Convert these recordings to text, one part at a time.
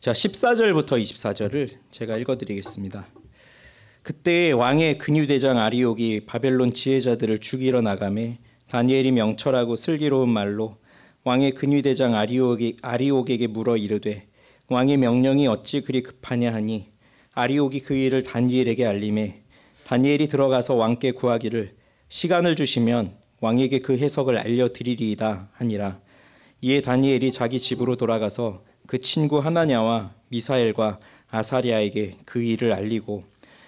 자, 14절부터 24절을 제가 읽어드리겠습니다. 그때 왕의 근유대장 아리옥이 바벨론 지혜자들을 죽이러 나가매 다니엘이 명철하고 슬기로운 말로 왕의 근유대장 아리옥에게 물어 이르되 왕의 명령이 어찌 그리 급하냐 하니 아리옥이 그 일을 다니엘에게 알림해 다니엘이 들어가서 왕께 구하기를 시간을 주시면 왕에게 그 해석을 알려드리리이다 하니라. 이에 다니엘이 자기 집으로 돌아가서 그 친구 하나냐와 미사엘과 아사랴에게 그 일을 알리고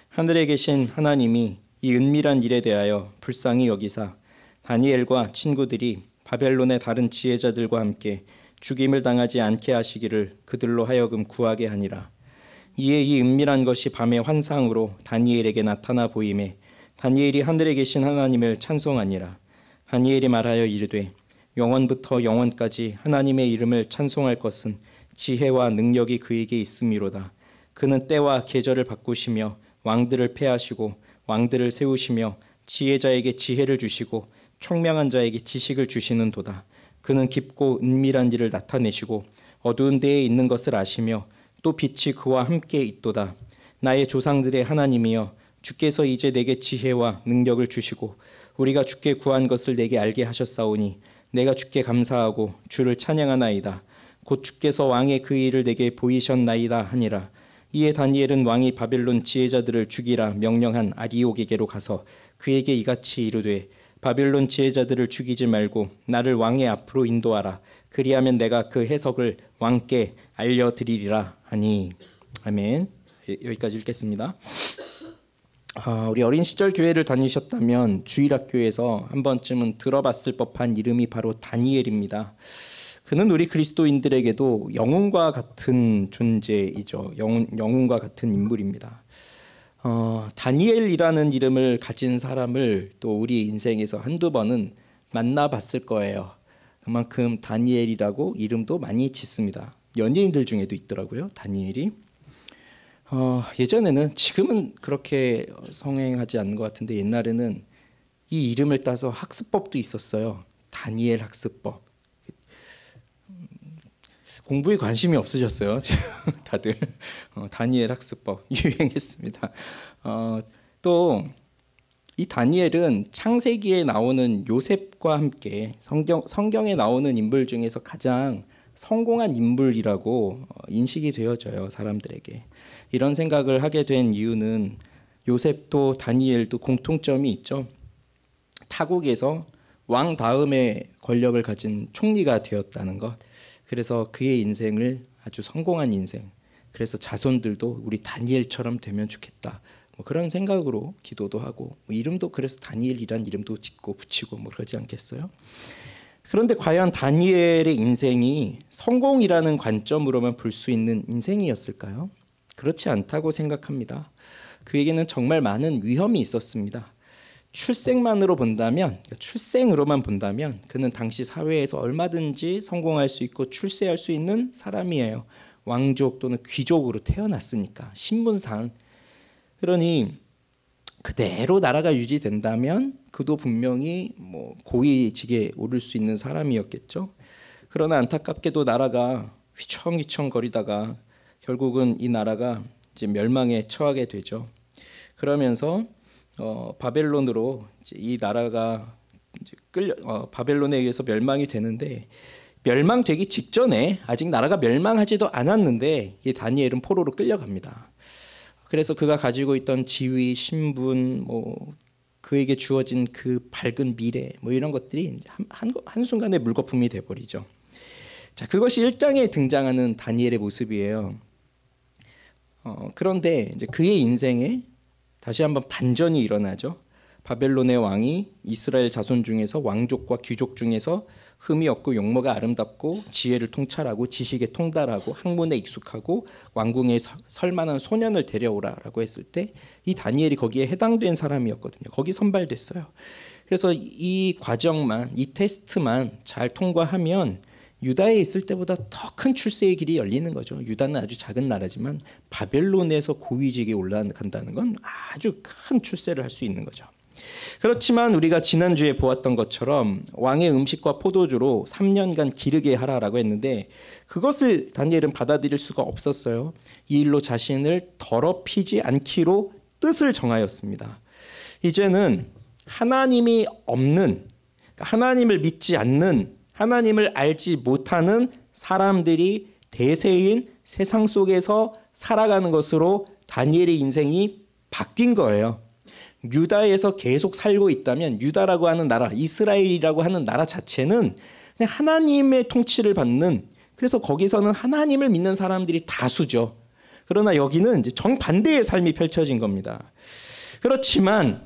하늘에 계신 하나님이 이 은밀한 일에 대하여 불쌍히 여기사 다니엘과 친구들이 바벨론의 다른 지혜자들과 함께 죽임을 당하지 않게 하시기를 그들로 하여금 구하게 하니라. 이에 이 은밀한 것이 밤의 환상으로 다니엘에게 나타나 보임에 다니엘이 하늘에 계신 하나님을 찬송하니라. 다니엘이 말하여 이르되 영원부터 영원까지 하나님의 이름을 찬송할 것은 지혜와 능력이 그에게 있음이로다. 그는 때와 계절을 바꾸시며 왕들을 패하시고 왕들을 세우시며 지혜자에게 지혜를 주시고 총명한 자에게 지식을 주시는도다. 그는 깊고 은밀한 일을 나타내시고 어두운 데에 있는 것을 아시며 또 빛이 그와 함께 있도다. 나의 조상들의 하나님이여 주께서 이제 내게 지혜와 능력을 주시고 우리가 주께 구한 것을 내게 알게 하셨사오니 내가 주께 감사하고 주를 찬양하나이다. 곧 주께서 왕의 그 일을 내게 보이셨나이다 하니라. 이에 다니엘은 왕이 바벨론 지혜자들을 죽이라 명령한 아리옥에게로 가서 그에게 이같이 이르되 바벨론 지혜자들을 죽이지 말고 나를 왕의 앞으로 인도하라. 그리하면 내가 그 해석을 왕께 알려드리리라 하니. 아멘. 여기까지 읽겠습니다. 우리 어린 시절 교회를 다니셨다면 주일학교에서 한 번쯤은 들어봤을 법한 이름이 바로 다니엘입니다. 그는 우리 그리스도인들에게도 영웅과 같은 존재이죠. 영웅과 같은 인물입니다. 다니엘이라는 이름을 가진 사람을 또 우리 인생에서 한두 번은 만나봤을 거예요. 그만큼 다니엘이라고 이름도 많이 짓습니다. 연예인들 중에도 있더라고요, 다니엘이. 예전에는, 지금은 그렇게 성행하지 않는 것 같은데 옛날에는 이 이름을 따서 학습법도 있었어요. 다니엘 학습법. 공부에 관심이 없으셨어요, 다들. 다니엘 학습법 유행했습니다. 또 이 다니엘은 창세기에 나오는 요셉과 함께 성경에 나오는 인물 중에서 가장 성공한 인물이라고 인식이 되어져요, 사람들에게. 이런 생각을 하게 된 이유는 요셉도 다니엘도 공통점이 있죠. 타국에서 왕 다음에 권력을 가진 총리가 되었다는 것. 그래서 그의 인생을 아주 성공한 인생, 그래서 자손들도 우리 다니엘처럼 되면 좋겠다, 그런 생각으로 기도도 하고, 이름도 그래서 다니엘이란 이름도 짓고 붙이고 그러지 않겠어요? 그런데 과연 다니엘의 인생이 성공이라는 관점으로만 볼 수 있는 인생이었을까요? 그렇지 않다고 생각합니다. 그에게는 정말 많은 위험이 있었습니다. 출생으로만 본다면 그는 당시 사회에서 얼마든지 성공할 수 있고 출세할 수 있는 사람이에요. 왕족 또는 귀족으로 태어났으니까, 신분상. 그러니 그대로 나라가 유지된다면 그도 분명히 고위직에 오를 수 있는 사람이었겠죠. 그러나 안타깝게도 나라가 휘청휘청거리다가 결국은 이 나라가 이제 멸망에 처하게 되죠. 그러면서 바벨론으로 이 나라가 바벨론에 의해서 멸망이 되는데, 멸망되기 직전에, 아직 나라가 멸망하지도 않았는데 이 다니엘은 포로로 끌려갑니다. 그래서 그가 가지고 있던 지위, 신분, 그에게 주어진 그 밝은 미래, 이런 것들이 한순간에 물거품이 돼버리죠. 자, 그것이 1장에 등장하는 다니엘의 모습이에요. 그런데 이제 그의 인생에 다시 한번 반전이 일어나죠. 바벨론의 왕이 이스라엘 자손 중에서, 왕족과 귀족 중에서 흠이 없고 용모가 아름답고 지혜를 통찰하고 지식에 통달하고 학문에 익숙하고 왕궁에 설 만한 소년을 데려오라라고 했을 때 이 다니엘이 거기에 해당된 사람이었거든요. 거기 선발됐어요. 그래서 이 과정만, 이 테스트만 잘 통과하면 유다에 있을 때보다 더 큰 출세의 길이 열리는 거죠. 유다는 아주 작은 나라지만 바벨론에서 고위직에 올라간다는 건 아주 큰 출세를 할 수 있는 거죠. 그렇지만 우리가 지난주에 보았던 것처럼 왕의 음식과 포도주로 3년간 기르게 하라라고 했는데, 그것을 다니엘은 받아들일 수가 없었어요. 이 일로 자신을 더럽히지 않기로 뜻을 정하였습니다. 이제는 하나님이 없는, 하나님을 믿지 않는, 하나님을 알지 못하는 사람들이 대세인 세상 속에서 살아가는 것으로 다니엘의 인생이 바뀐 거예요. 유다에서 계속 살고 있다면 유다라고 하는 나라, 이스라엘이라고 하는 나라 자체는 그냥 하나님의 통치를 받는, 그래서 거기서는 하나님을 믿는 사람들이 다수죠. 그러나 여기는 이제 정반대의 삶이 펼쳐진 겁니다. 그렇지만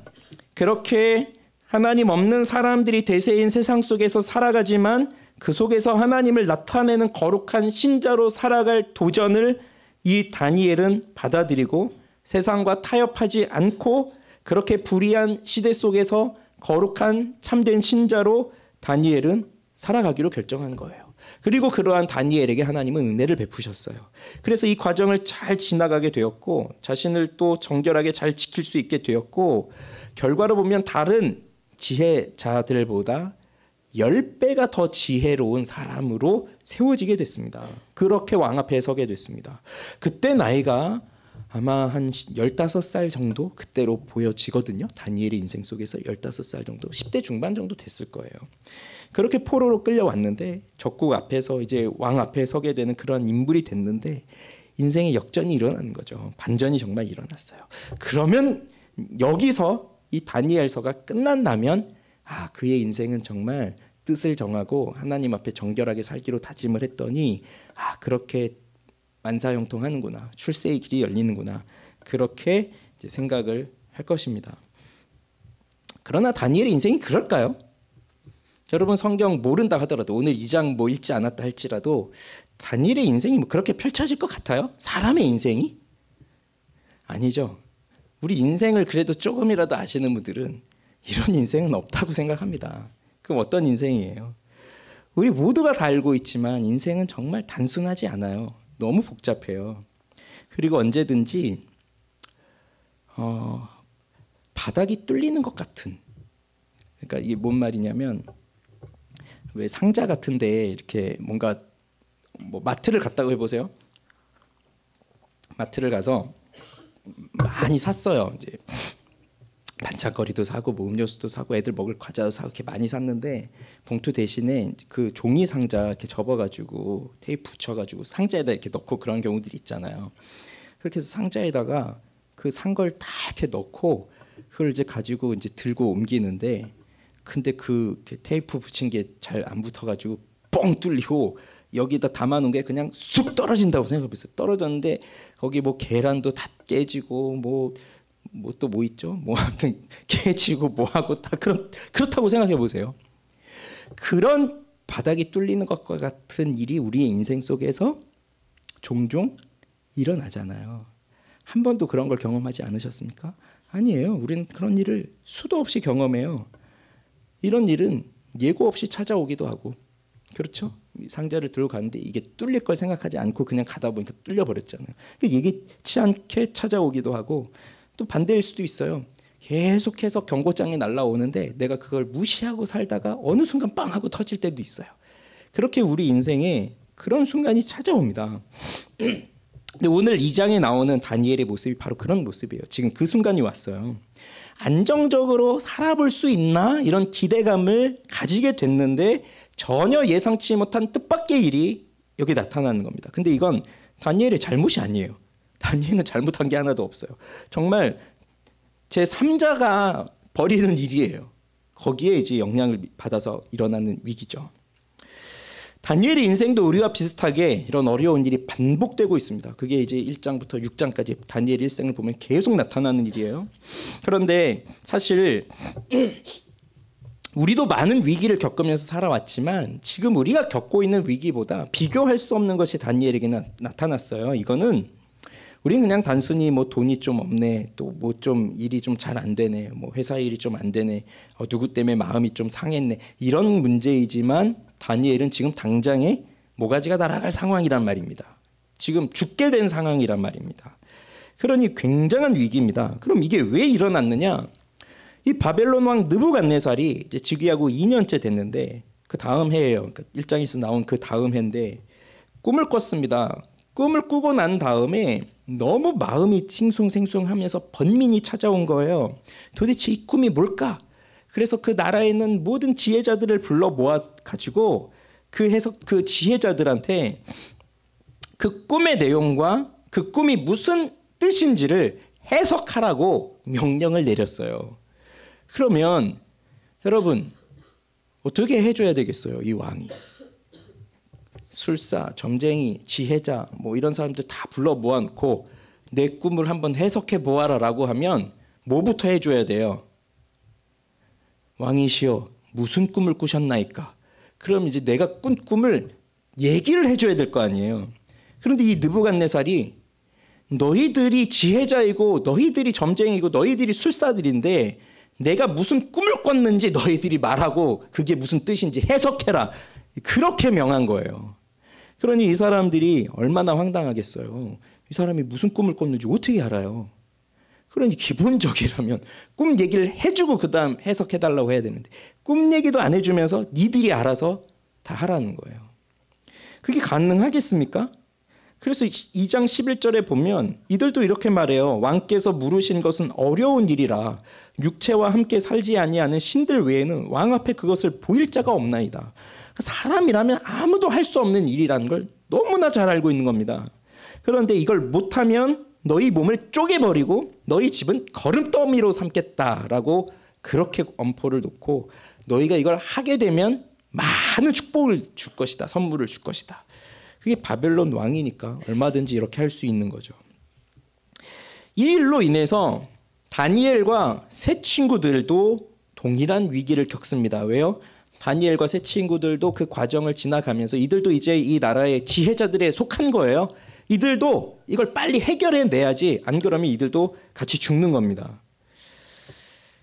그렇게 하나님 없는 사람들이 대세인 세상 속에서 살아가지만 그 속에서 하나님을 나타내는 거룩한 신자로 살아갈 도전을 이 다니엘은 받아들이고 세상과 타협하지 않고 그렇게 불의한 시대 속에서 거룩한 참된 신자로 다니엘은 살아가기로 결정한 거예요. 그리고 그러한 다니엘에게 하나님은 은혜를 베푸셨어요. 그래서 이 과정을 잘 지나가게 되었고 자신을 또 정결하게 잘 지킬 수 있게 되었고 결과로 보면 다른 지혜자들보다 10배가 더 지혜로운 사람으로 세워지게 됐습니다. 그렇게 왕 앞에 서게 됐습니다. 그때 나이가 아마 한 15살 정도 그때로 보여지거든요. 다니엘의 인생 속에서 15살 정도, 10대 중반 정도 됐을 거예요. 그렇게 포로로 끌려왔는데 적국 앞에서 이제 왕 앞에 서게 되는 그런 인물이 됐는데 인생의 역전이 일어나는 거죠. 반전이 정말 일어났어요. 그러면 여기서 이 다니엘서가 끝난다면 그의 인생은 정말 뜻을 정하고 하나님 앞에 정결하게 살기로 다짐을 했더니 그렇게 만사형통하는구나, 출세의 길이 열리는구나, 그렇게 이제 생각을 할 것입니다. 그러나 다니엘의 인생이 그럴까요? 여러분 성경 모른다 하더라도 오늘 2장 뭐 읽지 않았다 할지라도 다니엘의 인생이 뭐 그렇게 펼쳐질 것 같아요? 사람의 인생이? 아니죠. 우리 인생을 그래도 조금이라도 아시는 분들은 이런 인생은 없다고 생각합니다. 그럼 어떤 인생이에요? 우리 모두가 다 알고 있지만 인생은 정말 단순하지 않아요. 너무 복잡해요. 그리고 언제든지 바닥이 뚫리는 것 같은, 그러니까 이게 뭔 말이냐면 왜 상자 같은데 이렇게 뭔가 뭐 마트를 갔다고 해보세요. 마트를 가서 많이 샀어요. 이제 반찬거리도 사고 뭐 음료수도 사고 애들 먹을 과자도 사고 이렇게 많이 샀는데 봉투 대신에 그 종이 상자 이렇게 접어가지고 테이프 붙여가지고 상자에다 이렇게 넣고 그런 경우들이 있잖아요. 그렇게 해서 상자에다가 그 산 걸 다 이렇게 넣고 그걸 이제 가지고 이제 들고 옮기는데 근데 그 테이프 붙인 게 잘 안 붙어가지고 뻥 뚫리고 여기다 담아놓은 게 그냥 쑥 떨어진다고 생각해보세요. 떨어졌는데 거기 뭐 계란도 다 깨지고 뭐 또 뭐 있죠? 뭐 아무튼 깨지고 뭐하고 다 그렇다고 생각해 보세요. 그런 바닥이 뚫리는 것과 같은 일이 우리의 인생 속에서 종종 일어나잖아요. 한 번도 그런 걸 경험하지 않으셨습니까? 아니에요. 우리는 그런 일을 수도 없이 경험해요. 이런 일은 예고 없이 찾아오기도 하고, 그렇죠? 상자를 들고 가는데 이게 뚫릴 걸 생각하지 않고 그냥 가다 보니까 뚫려 버렸잖아요. 예기치 않게 찾아오기도 하고, 또 반대일 수도 있어요. 계속해서 경고장이 날라오는데 내가 그걸 무시하고 살다가 어느 순간 빵 하고 터질 때도 있어요. 그렇게 우리 인생에 그런 순간이 찾아옵니다. 근데 오늘 2장에 나오는 다니엘의 모습이 바로 그런 모습이에요. 지금 그 순간이 왔어요. 안정적으로 살아볼 수 있나 이런 기대감을 가지게 됐는데 전혀 예상치 못한 뜻밖의 일이 여기 나타나는 겁니다. 근데 이건 다니엘의 잘못이 아니에요. 다니엘은 잘못한 게 하나도 없어요. 정말 제 3자가 벌이는 일이에요. 거기에 이제 영향을 받아서 일어나는 위기죠. 다니엘의 인생도 우리와 비슷하게 이런 어려운 일이 반복되고 있습니다. 그게 이제 1장부터 6장까지 다니엘 일생을 보면 계속 나타나는 일이에요. 그런데 사실 우리도 많은 위기를 겪으면서 살아왔지만 지금 우리가 겪고 있는 위기보다 비교할 수 없는 것이 다니엘에게 나타났어요. 이거는 우리는 그냥 단순히 뭐 돈이 좀 없네, 또 뭐 좀 일이 좀 잘 안 되네, 뭐 회사 일이 좀 안 되네, 누구 때문에 마음이 좀 상했네, 이런 문제이지만 다니엘은 지금 당장에 모가지가 날아갈 상황이란 말입니다. 지금 죽게 된 상황이란 말입니다. 그러니 굉장한 위기입니다. 그럼 이게 왜 일어났느냐? 이 바벨론 왕 느부갓네살이 이제 즉위하고 2년째 됐는데 그 다음 해예요. 그러니까 1장에서 나온 그 다음 해인데 꿈을 꿨습니다. 꿈을 꾸고 난 다음에 너무 마음이 싱숭생숭하면서 번민이 찾아온 거예요. 도대체 이 꿈이 뭘까? 그래서 그 나라에 있는 모든 지혜자들을 불러 모아 가지고 그 지혜자들한테 그 꿈의 내용과 그 꿈이 무슨 뜻인지를 해석하라고 명령을 내렸어요. 그러면 여러분 어떻게 해줘야 되겠어요? 이 왕이 술사, 점쟁이, 지혜자 뭐 이런 사람들 다 불러 모아놓고 내 꿈을 한번 해석해 보아라라고 하면 뭐부터 해줘야 돼요? 왕이시여 무슨 꿈을 꾸셨나이까? 그럼 이제 내가 꾼 꿈을 얘기를 해줘야 될 거 아니에요. 그런데 이 느부갓네살이 너희들이 지혜자이고 너희들이 점쟁이고 너희들이 술사들인데 내가 무슨 꿈을 꿨는지 너희들이 말하고 그게 무슨 뜻인지 해석해라. 그렇게 명한 거예요. 그러니 이 사람들이 얼마나 황당하겠어요. 이 사람이 무슨 꿈을 꿨는지 어떻게 알아요? 그러니 기본적이라면 꿈 얘기를 해주고 그 다음 해석해달라고 해야 되는데 꿈 얘기도 안 해주면서 니들이 알아서 다 하라는 거예요. 그게 가능하겠습니까? 그래서 2장 11절에 보면 이들도 이렇게 말해요. 왕께서 물으신 것은 어려운 일이라 육체와 함께 살지 아니하는 신들 외에는 왕 앞에 그것을 보일 자가 없나이다. 사람이라면 아무도 할 수 없는 일이라는 걸 너무나 잘 알고 있는 겁니다. 그런데 이걸 못하면 너희 몸을 쪼개버리고 너희 집은 거름더미로 삼겠다라고 그렇게 엄포를 놓고 너희가 이걸 하게 되면 많은 축복을 줄 것이다. 선물을 줄 것이다. 그게 바벨론 왕이니까 얼마든지 이렇게 할 수 있는 거죠. 이 일로 인해서 다니엘과 세 친구들도 동일한 위기를 겪습니다. 왜요? 다니엘과 세 친구들도 그 과정을 지나가면서 이들도 이제 이 나라의 지혜자들에 속한 거예요. 이들도 이걸 빨리 해결해내야지 안 그러면 이들도 같이 죽는 겁니다.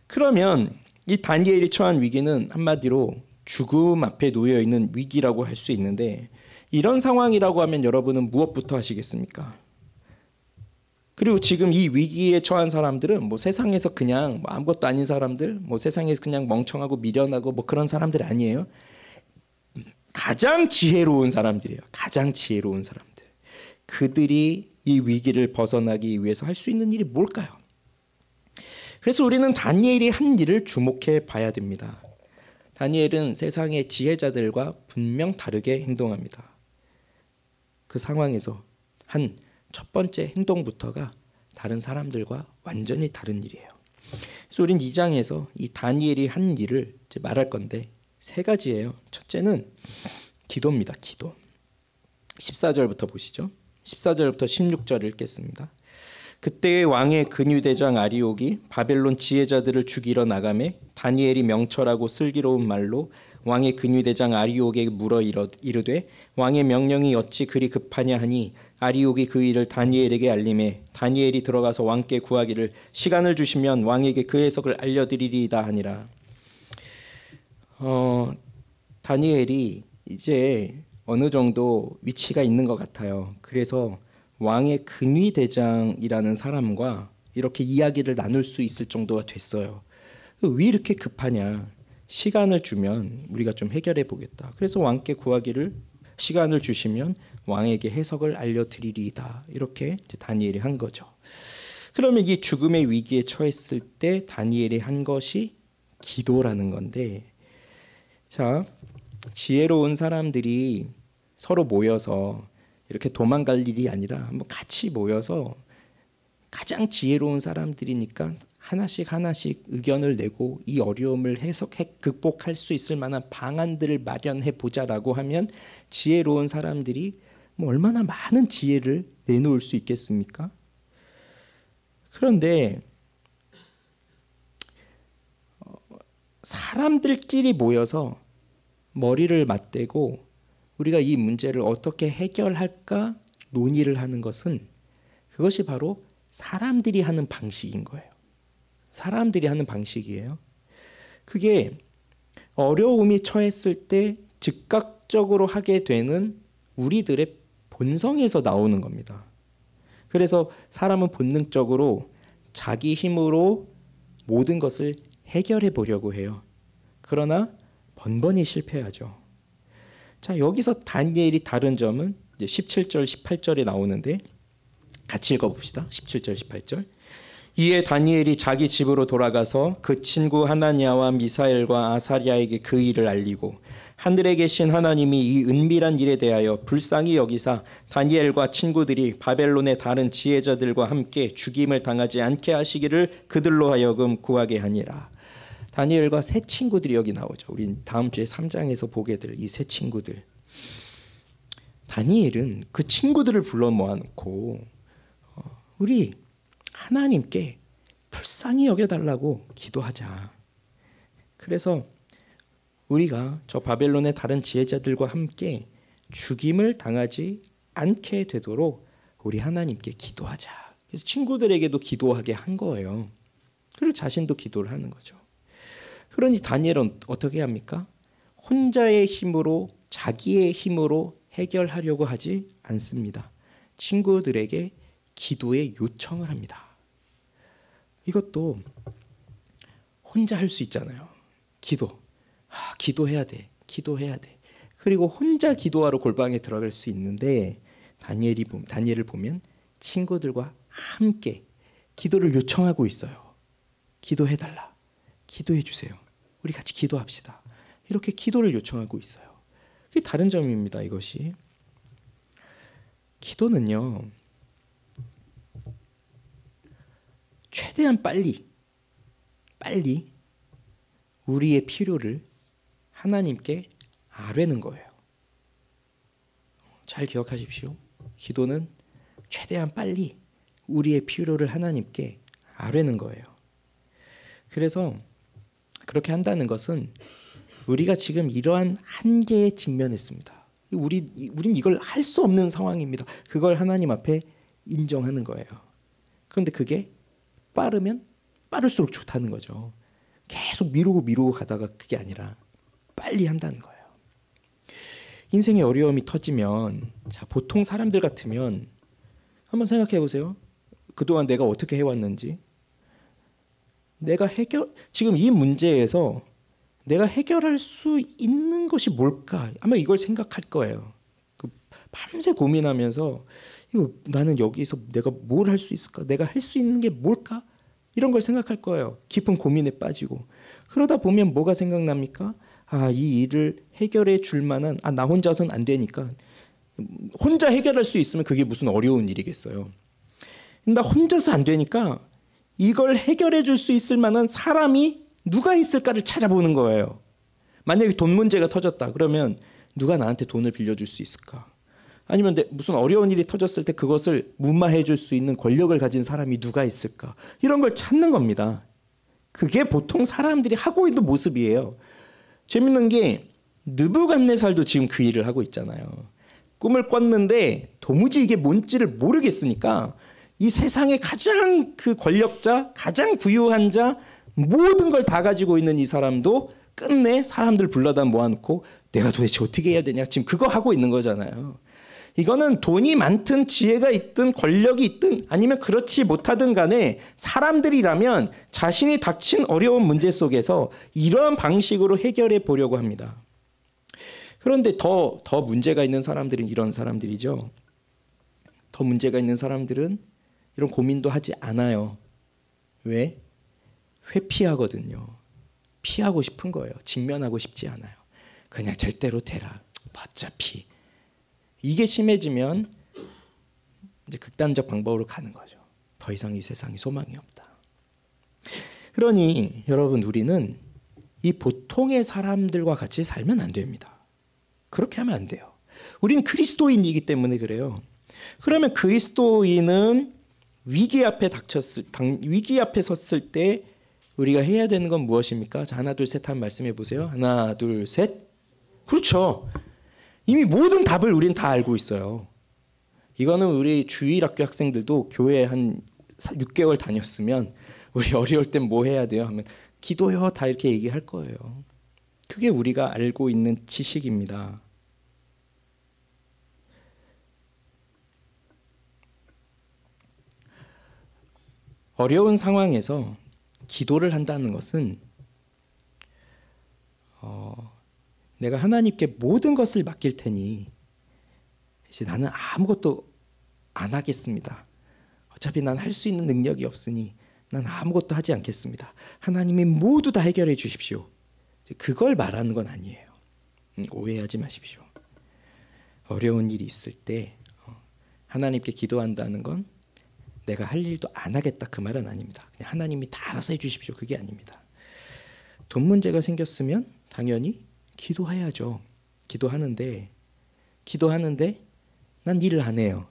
그러면 이 다니엘이 처한 위기는 한마디로 죽음 앞에 놓여있는 위기라고 할 수 있는데 이런 상황이라고 하면 여러분은 무엇부터 하시겠습니까? 그리고 지금 이 위기에 처한 사람들은 뭐 세상에서 그냥 뭐 아무것도 아닌 사람들, 뭐 세상에서 그냥 멍청하고 미련하고 뭐 그런 사람들 아니에요. 가장 지혜로운 사람들이에요. 가장 지혜로운 사람들. 그들이 이 위기를 벗어나기 위해서 할 수 있는 일이 뭘까요? 그래서 우리는 다니엘이 한 일을 주목해 봐야 됩니다. 다니엘은 세상의 지혜자들과 분명 다르게 행동합니다. 그 상황에서 한 첫 번째 행동부터가 다른 사람들과 완전히 다른 일이에요. 그래서 우린 2장에서 이 다니엘이 한 일을 이제 말할 건데 세 가지예요. 첫째는 기도입니다. 기도. 14절부터 보시죠. 14절부터 16절을 읽겠습니다. 그때 왕의 근유대장 아리옥이 바벨론 지혜자들을 죽이러 나가매 다니엘이 명철하고 슬기로운 말로 왕의 근유대장 아리옥에게 물어 이르되 왕의 명령이 어찌 그리 급하냐 하니 아리옥이 그 일을 다니엘에게 알림해 다니엘이 들어가서 왕께 구하기를 시간을 주시면 왕에게 그 해석을 알려드리리이다 하니라. 다니엘이 이제 어느 정도 위치가 있는 것 같아요. 그래서 왕의 근위대장이라는 사람과 이렇게 이야기를 나눌 수 있을 정도가 됐어요. 왜 이렇게 급하냐? 시간을 주면 우리가 좀 해결해 보겠다. 그래서 왕께 구하기를 시간을 주시면 왕에게 해석을 알려드리리이다. 이렇게 이제 다니엘이 한 거죠. 그러면 이 죽음의 위기에 처했을 때 다니엘이 한 것이 기도라는 건데, 자, 지혜로운 사람들이 서로 모여서 이렇게 도망갈 일이 아니라 한번 같이 모여서 가장 지혜로운 사람들이니까 하나씩 의견을 내고 이 어려움을 해석해 극복할 수 있을 만한 방안들을 마련해 보자라고 하면 지혜로운 사람들이 뭐 얼마나 많은 지혜를 내놓을 수 있겠습니까? 그런데 사람들끼리 모여서 머리를 맞대고 우리가 이 문제를 어떻게 해결할까 논의를 하는 것은 그것이 바로 사람들이 하는 방식인 거예요. 사람들이 하는 방식이에요. 그게 어려움이 처했을 때 즉각적으로 하게 되는 우리들의 본성에서 나오는 겁니다. 그래서 사람은 본능적으로 자기 힘으로 모든 것을 해결해 보려고 해요. 그러나 번번이 실패하죠. 자, 여기서 다니엘이 다른 점은 이제 17절, 18절에 나오는데 같이 읽어봅시다. 17절, 18절. 이에 다니엘이 자기 집으로 돌아가서 그 친구 하나니아와 미사엘과 아사리아에게 그 일을 알리고 하늘에 계신 하나님이 이 은밀한 일에 대하여 불쌍히 여기사 다니엘과 친구들이 바벨론의 다른 지혜자들과 함께 죽임을 당하지 않게 하시기를 그들로 하여금 구하게 하니라. 다니엘과 세 친구들이 여기 나오죠. 우리 다음 주에 3장에서 보게 될 이 세 친구들. 다니엘은 그 친구들을 불러 모아놓고 우리 하나님께 불쌍히 여겨달라고 기도하자. 그래서 우리가 저 바벨론의 다른 지혜자들과 함께 죽임을 당하지 않게 되도록 우리 하나님께 기도하자. 그래서 친구들에게도 기도하게 한 거예요. 그리고 자신도 기도를 하는 거죠. 그러니 다니엘은 어떻게 합니까? 혼자의 힘으로, 자기의 힘으로 해결하려고 하지 않습니다. 친구들에게 기도의 요청을 합니다. 이것도 혼자 할 수 있잖아요. 기도해야 돼. 그리고 혼자 기도하러 골방에 들어갈 수 있는데 다니엘을 보면 친구들과 함께 기도를 요청하고 있어요. 기도해달라. 기도해 주세요. 우리 같이 기도합시다. 이렇게 기도를 요청하고 있어요. 그게 다른 점입니다. 이것이. 기도는요. 최대한 빨리 우리의 필요를 하나님께 아뢰는 거예요. 잘 기억하십시오. 기도는 최대한 빨리 우리의 필요를 하나님께 아뢰는 거예요. 그래서 그렇게 한다는 것은 우리가 지금 이러한 한계에 직면했습니다. 우린 이걸 할 수 없는 상황입니다. 그걸 하나님 앞에 인정하는 거예요. 그런데 그게 빠르면 빠를수록 좋다는 거죠. 계속 미루고 가다가 그게 아니라 빨리 한다는 거예요. 인생에 어려움이 터지면 보통 사람들 같으면 한번 생각해 보세요. 그동안 내가 어떻게 해왔는지, 지금 이 문제에서 내가 해결할 수 있는 것이 뭘까? 아마 이걸 생각할 거예요. 밤새 고민하면서 나는 여기서 내가 뭘 할 수 있을까? 내가 할 수 있는 게 뭘까? 이런 걸 생각할 거예요. 깊은 고민에 빠지고. 그러다 보면 뭐가 생각납니까? 이 일을 해결해 줄 만한, 나 혼자서는 안 되니까. 혼자 해결할 수 있으면 그게 무슨 어려운 일이겠어요. 나 혼자서 안 되니까 이걸 해결해 줄 수 있을 만한 사람이 누가 있을까를 찾아보는 거예요. 만약에 돈 문제가 터졌다. 그러면 누가 나한테 돈을 빌려줄 수 있을까? 아니면 무슨 어려운 일이 터졌을 때 그것을 무마해 줄 수 있는 권력을 가진 사람이 누가 있을까? 이런 걸 찾는 겁니다. 그게 보통 사람들이 하고 있는 모습이에요. 재밌는 게 느부갓네살도 지금 그 일을 하고 있잖아요. 꿈을 꿨는데 도무지 이게 뭔지를 모르겠으니까 이 세상의 가장 그 권력자, 가장 부유한 자, 모든 걸 다 가지고 있는 이 사람도 끝내 사람들 불러다 모아놓고 내가 도대체 어떻게 해야 되냐, 지금 그거 하고 있는 거잖아요. 이거는 돈이 많든 지혜가 있든 권력이 있든 아니면 그렇지 못하든 간에 사람들이라면 자신이 닥친 어려운 문제 속에서 이러한 방식으로 해결해 보려고 합니다. 그런데 더 문제가 있는 사람들은 이런 사람들이죠. 더 문제가 있는 사람들은 이런 고민도 하지 않아요. 왜? 회피하거든요. 피하고 싶은 거예요. 직면하고 싶지 않아요. 그냥 절대로 되라. 어차피. 이게 심해지면 이제 극단적 방법으로 가는 거죠. 더 이상 이 세상에 소망이 없다. 그러니 여러분, 우리는 이 보통의 사람들과 같이 살면 안 됩니다. 그렇게 하면 안 돼요. 우리는 그리스도인이기 때문에 그래요. 그러면 그리스도인은 위기 앞에 섰을 때 우리가 해야 되는 건 무엇입니까? 자, 하나 둘 셋 한번 말씀해 보세요. 하나 둘 셋. 그렇죠. 이미 모든 답을 우리는 다 알고 있어요. 이거는 우리 주일학교 학생들도 교회 한 6개월 다녔으면 우리 어려울 땐 뭐 해야 돼요? 하면 기도요. 다 이렇게 얘기할 거예요. 그게 우리가 알고 있는 지식입니다. 어려운 상황에서 기도를 한다는 것은 내가 하나님께 모든 것을 맡길 테니 이제 나는 아무것도 안 하겠습니다. 어차피 난 할 수 있는 능력이 없으니 난 아무것도 하지 않겠습니다. 하나님이 모두 다 해결해 주십시오. 그걸 말하는 건 아니에요. 오해하지 마십시오. 어려운 일이 있을 때 하나님께 기도한다는 건 내가 할 일도 안 하겠다 그 말은 아닙니다. 그냥 하나님이 다 알아서 해주십시오. 그게 아닙니다. 돈 문제가 생겼으면 당연히 기도해야죠. 기도하는데 난 일을 안 해요.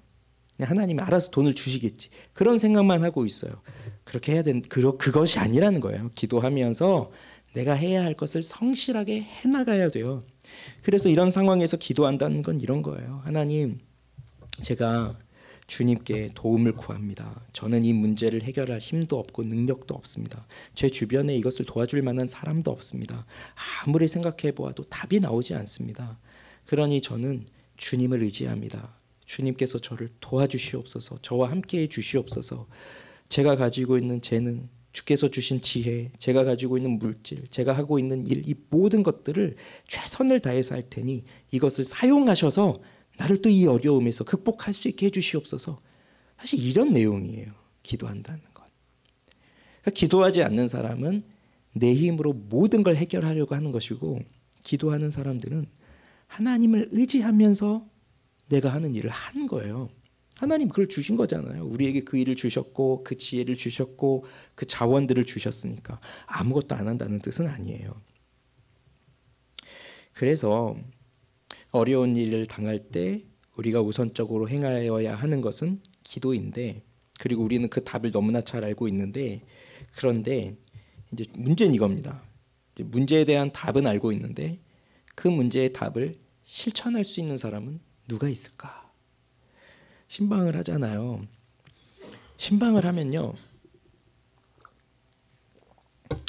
그냥 하나님이 알아서 돈을 주시겠지. 그런 생각만 하고 있어요. 그렇게 해야 되는 그것이 아니라는 거예요. 기도하면서 내가 해야 할 것을 성실하게 해나가야 돼요. 그래서 이런 상황에서 기도한다는 건 이런 거예요. 하나님, 제가 주님께 도움을 구합니다. 저는 이 문제를 해결할 힘도 없고 능력도 없습니다. 제 주변에 이것을 도와줄 만한 사람도 없습니다. 아무리 생각해 보아도 답이 나오지 않습니다. 그러니 저는 주님을 의지합니다. 주님께서 저를 도와주시옵소서. 저와 함께해 주시옵소서. 제가 가지고 있는 재능, 주께서 주신 지혜, 제가 가지고 있는 물질, 제가 하고 있는 일, 이 모든 것들을 최선을 다해서 할 테니 이것을 사용하셔서 나를 또 이 어려움에서 극복할 수 있게 해주시옵소서. 사실 이런 내용이에요. 기도한다는 것. 그러니까 기도하지 않는 사람은 내 힘으로 모든 걸 해결하려고 하는 것이고, 기도하는 사람들은 하나님을 의지하면서 내가 하는 일을 한 거예요. 하나님 그걸 주신 거잖아요. 우리에게 그 일을 주셨고 그 지혜를 주셨고 그 자원들을 주셨으니까 아무것도 안 한다는 뜻은 아니에요. 그래서 어려운 일을 당할 때 우리가 우선적으로 행하여야 하는 것은 기도인데, 그리고 우리는 그 답을 너무나 잘 알고 있는데, 그런데 이제 문제는 이겁니다. 이제 문제에 대한 답은 알고 있는데 그 문제의 답을 실천할 수 있는 사람은 누가 있을까? 신방을 하잖아요. 신방을 하면요,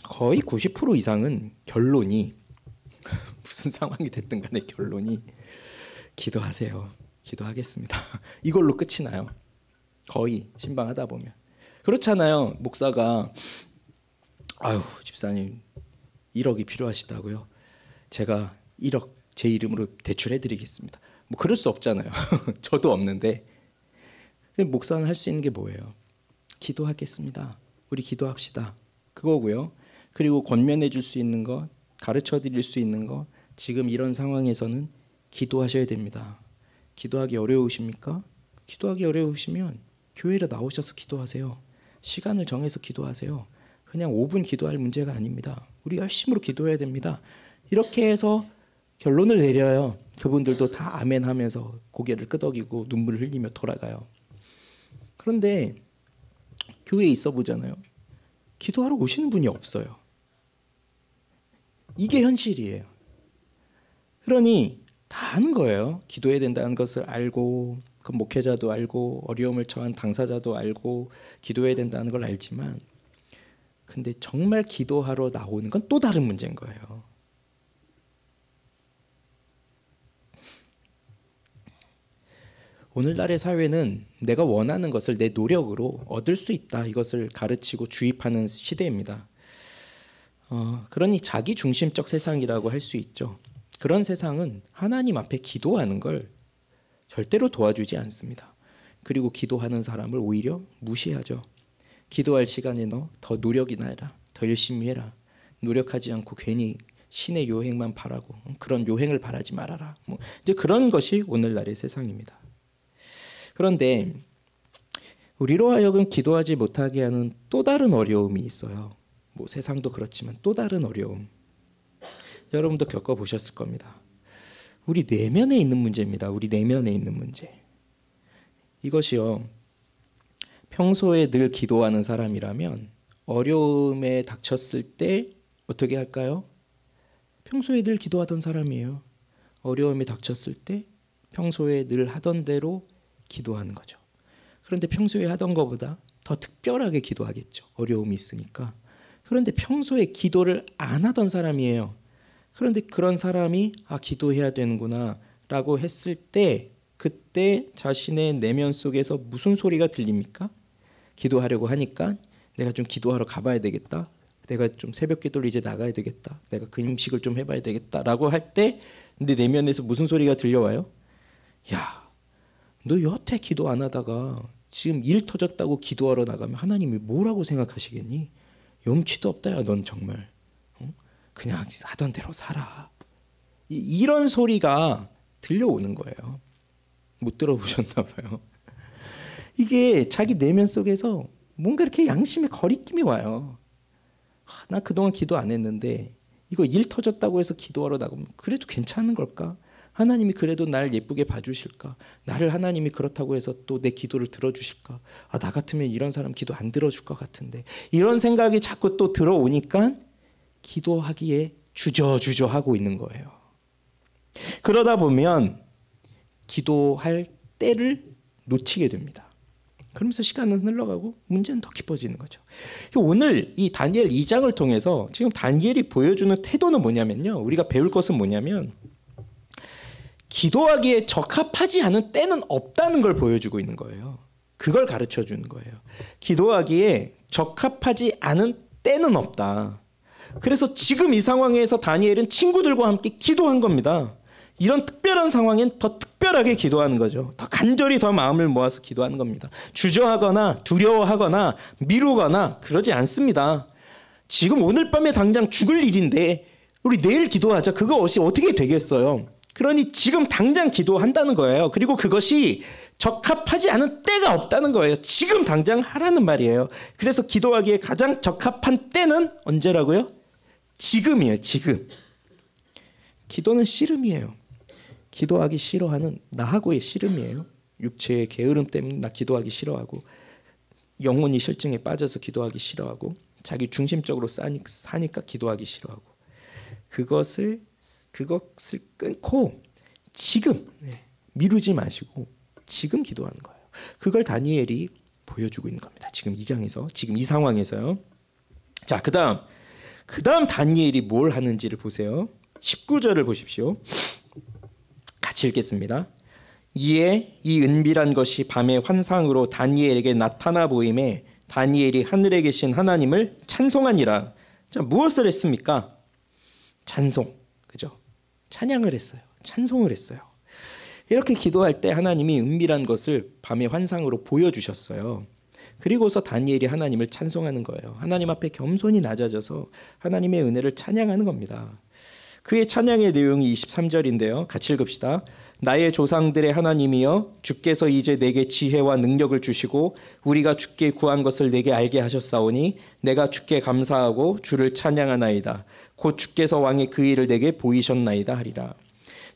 거의 90% 이상은 결론이 무슨 상황이 됐든 간에 결론이 기도하세요. 기도하겠습니다. 이걸로 끝이 나요. 거의 신방하다 보면. 그렇잖아요. 목사가 아유 집사님 1억이 필요하시다고요? 제가 1억 제 이름으로 대출해 드리겠습니다. 뭐 그럴 수 없잖아요. 저도 없는데. 목사는 할 수 있는 게 뭐예요? 기도하겠습니다. 우리 기도합시다. 그거고요. 그리고 권면해 줄 수 있는 것, 가르쳐 드릴 수 있는 것, 지금 이런 상황에서는 기도하셔야 됩니다. 기도하기 어려우십니까? 기도하기 어려우시면 교회로 나오셔서 기도하세요. 시간을 정해서 기도하세요. 그냥 5분 기도할 문제가 아닙니다. 우리 열심으로 기도해야 됩니다. 이렇게 해서 결론을 내려요. 그분들도 다 아멘 하면서 고개를 끄덕이고 눈물을 흘리며 돌아가요. 그런데 교회에 있어 보잖아요. 기도하러 오시는 분이 없어요. 이게 현실이에요. 그러니 다 아는 거예요. 기도해야 된다는 것을 알고, 그 목회자도 알고, 어려움을 처한 당사자도 알고, 기도해야 된다는 걸 알지만, 근데 정말 기도하러 나오는 건 또 다른 문제인 거예요. 오늘날의 사회는 내가 원하는 것을 내 노력으로 얻을 수 있다, 이것을 가르치고 주입하는 시대입니다. 그러니 자기 중심적 세상이라고 할 수 있죠. 그런 세상은 하나님 앞에 기도하는 걸 절대로 도와주지 않습니다. 그리고 기도하는 사람을 오히려 무시하죠. 기도할 시간에 너 더 노력이나 해라, 더 열심히 해라, 노력하지 않고 괜히 신의 요행만 바라고 그런 요행을 바라지 말아라. 뭐 이제 그런 것이 오늘날의 세상입니다. 그런데 우리로 하여금 기도하지 못하게 하는 또 다른 어려움이 있어요. 뭐 세상도 그렇지만 또 다른 어려움. 여러분도 겪어보셨을 겁니다. 우리 내면에 있는 문제입니다. 우리 내면에 있는 문제. 이것이요, 평소에 늘 기도하는 사람이라면 어려움에 닥쳤을 때 어떻게 할까요? 평소에 늘 기도하던 사람이에요. 어려움에 닥쳤을 때 평소에 늘 하던 대로 기도하는 거죠. 그런데 평소에 하던 것보다 더 특별하게 기도하겠죠. 어려움이 있으니까. 그런데 평소에 기도를 안 하던 사람이에요. 그런데 그런 사람이 기도해야 되는구나 라고 했을 때, 그때 자신의 내면 속에서 무슨 소리가 들립니까? 기도하려고 하니까 내가 좀 기도하러 가봐야 되겠다, 내가 좀 새벽 기도를 이제 나가야 되겠다, 내가 금식을 좀 해봐야 되겠다 라고 할 때 내 내면에서 무슨 소리가 들려와요? 야, 너 여태 기도 안 하다가 지금 일 터졌다고 기도하러 나가면 하나님이 뭐라고 생각하시겠니? 염치도 없다 야 넌 정말. 그냥 하던 대로 살아. 이런 소리가 들려오는 거예요. 못 들어보셨나 봐요. 이게 자기 내면 속에서 뭔가 이렇게 양심의 거리낌이 와요. 나 그동안 기도 안 했는데 이거 일 터졌다고 해서 기도하러 나가면 그래도 괜찮은 걸까? 하나님이 그래도 날 예쁘게 봐주실까? 나를 하나님이 그렇다고 해서 또 내 기도를 들어주실까? 나 같으면 이런 사람 기도 안 들어줄 것 같은데 이런 생각이 자꾸 또 들어오니까 기도하기에 주저하고 있는 거예요. 그러다 보면 기도할 때를 놓치게 됩니다. 그러면서 시간은 흘러가고 문제는 더 깊어지는 거죠. 오늘 이 다니엘 2장을 통해서 지금 다니엘이 보여주는 태도는 뭐냐면요. 우리가 배울 것은 뭐냐면 기도하기에 적합하지 않은 때는 없다는 걸 보여주고 있는 거예요. 그걸 가르쳐 주는 거예요. 기도하기에 적합하지 않은 때는 없다. 그래서 지금 이 상황에서 다니엘은 친구들과 함께 기도한 겁니다. 이런 특별한 상황엔 더 특별하게 기도하는 거죠. 더 간절히 더 마음을 모아서 기도하는 겁니다. 주저하거나 두려워하거나 미루거나 그러지 않습니다. 지금 오늘 밤에 당장 죽을 일인데 우리 내일 기도하자. 그것이 어떻게 되겠어요? 그러니 지금 당장 기도한다는 거예요. 그리고 그것이 적합하지 않은 때가 없다는 거예요. 지금 당장 하라는 말이에요. 그래서 기도하기에 가장 적합한 때는 언제라고요? 지금이에요. 지금. 기도는 씨름이에요. 기도하기 싫어하는 나하고의 씨름이에요. 육체의 게으름 때문에 나 기도하기 싫어하고 영혼이 실증에 빠져서 기도하기 싫어하고 자기 중심적으로 사니까 기도하기 싫어하고 그것을 끊고 지금 미루지 마시고 지금 기도하는 거예요. 그걸 다니엘이 보여주고 있는 겁니다. 지금 이 장에서 지금 이 상황에서요. 자, 그다음 다니엘이 뭘 하는지를 보세요. 19절을 보십시오. 같이 읽겠습니다. 이에 이 은밀한 것이 밤의 환상으로 다니엘에게 나타나 보임에 다니엘이 하늘에 계신 하나님을 찬송하니라. 자, 무엇을 했습니까? 찬송. 그죠? 찬양을 했어요. 찬송을 했어요. 이렇게 기도할 때 하나님이 은밀한 것을 밤의 환상으로 보여주셨어요. 그리고서 다니엘이 하나님을 찬송하는 거예요. 하나님 앞에 겸손히 낮아져서 하나님의 은혜를 찬양하는 겁니다. 그의 찬양의 내용이 23절인데요. 같이 읽읍시다. 나의 조상들의 하나님이여 주께서 이제 내게 지혜와 능력을 주시고 우리가 주께 구한 것을 내게 알게 하셨사오니 내가 주께 감사하고 주를 찬양하나이다. 곧 주께서 왕의 그 일을 내게 보이셨나이다 하리라.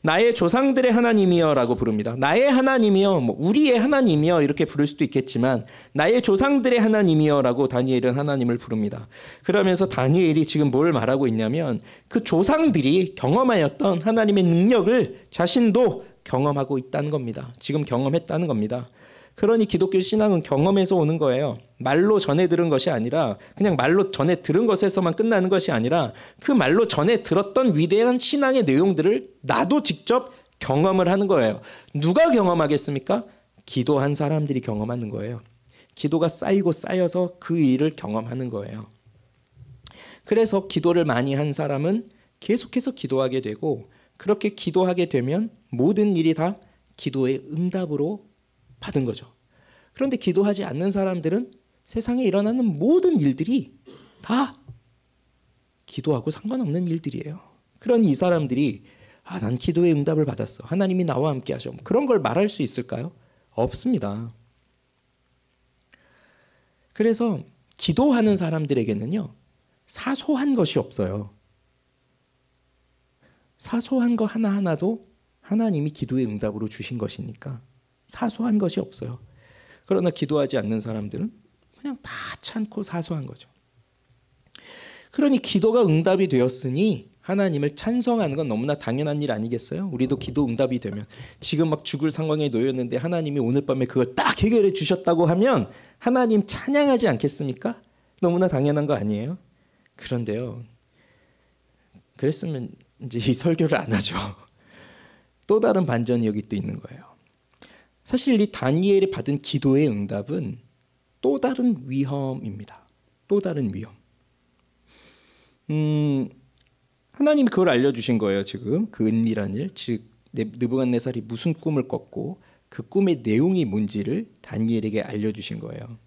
나의 조상들의 하나님이여라고 부릅니다. 나의 하나님이여, 우리의 하나님이여 이렇게 부를 수도 있겠지만 나의 조상들의 하나님이여라고 다니엘은 하나님을 부릅니다. 그러면서 다니엘이 지금 뭘 말하고 있냐면 그 조상들이 경험하였던 하나님의 능력을 자신도 경험하고 있다는 겁니다. 지금 경험했다는 겁니다. 그러니 기독교 신앙은 경험에서 오는 거예요. 말로 전해 들은 것이 아니라 그냥 말로 전해 들은 것에서만 끝나는 것이 아니라 그 말로 전해 들었던 위대한 신앙의 내용들을 나도 직접 경험을 하는 거예요. 누가 경험하겠습니까? 기도한 사람들이 경험하는 거예요. 기도가 쌓이고 쌓여서 그 일을 경험하는 거예요. 그래서 기도를 많이 한 사람은 계속해서 기도하게 되고 그렇게 기도하게 되면 모든 일이 다 기도의 응답으로 받은 거죠. 그런데 기도하지 않는 사람들은 세상에 일어나는 모든 일들이 다 기도하고 상관없는 일들이에요. 그러니 이 사람들이 난 기도의 응답을 받았어. 하나님이 나와 함께 하셔. 그런 걸 말할 수 있을까요? 없습니다. 그래서 기도하는 사람들에게는요. 사소한 것이 없어요. 사소한 거 하나하나도 하나님이 기도의 응답으로 주신 것이니까 사소한 것이 없어요. 그러나 기도하지 않는 사람들은 그냥 다 참고 사소한 거죠. 그러니 기도가 응답이 되었으니 하나님을 찬송하는 건 너무나 당연한 일 아니겠어요? 우리도 기도 응답이 되면 지금 막 죽을 상황에 놓였는데 하나님이 오늘 밤에 그걸 딱 해결해 주셨다고 하면 하나님 찬양하지 않겠습니까? 너무나 당연한 거 아니에요? 그런데요. 그랬으면 이제 이 설교를 안 하죠. 또 다른 반전이 여기 또 있는 거예요. 사실 이 다니엘이 받은 기도의 응답은 또 다른 위험입니다. 또 다른 위험. 하나님이 그걸 알려주신 거예요. 지금 그 은밀한 일, 즉 느부갓네살이 무슨 꿈을 꿨고 그 꿈의 내용이 뭔지를 다니엘에게 알려주신 거예요.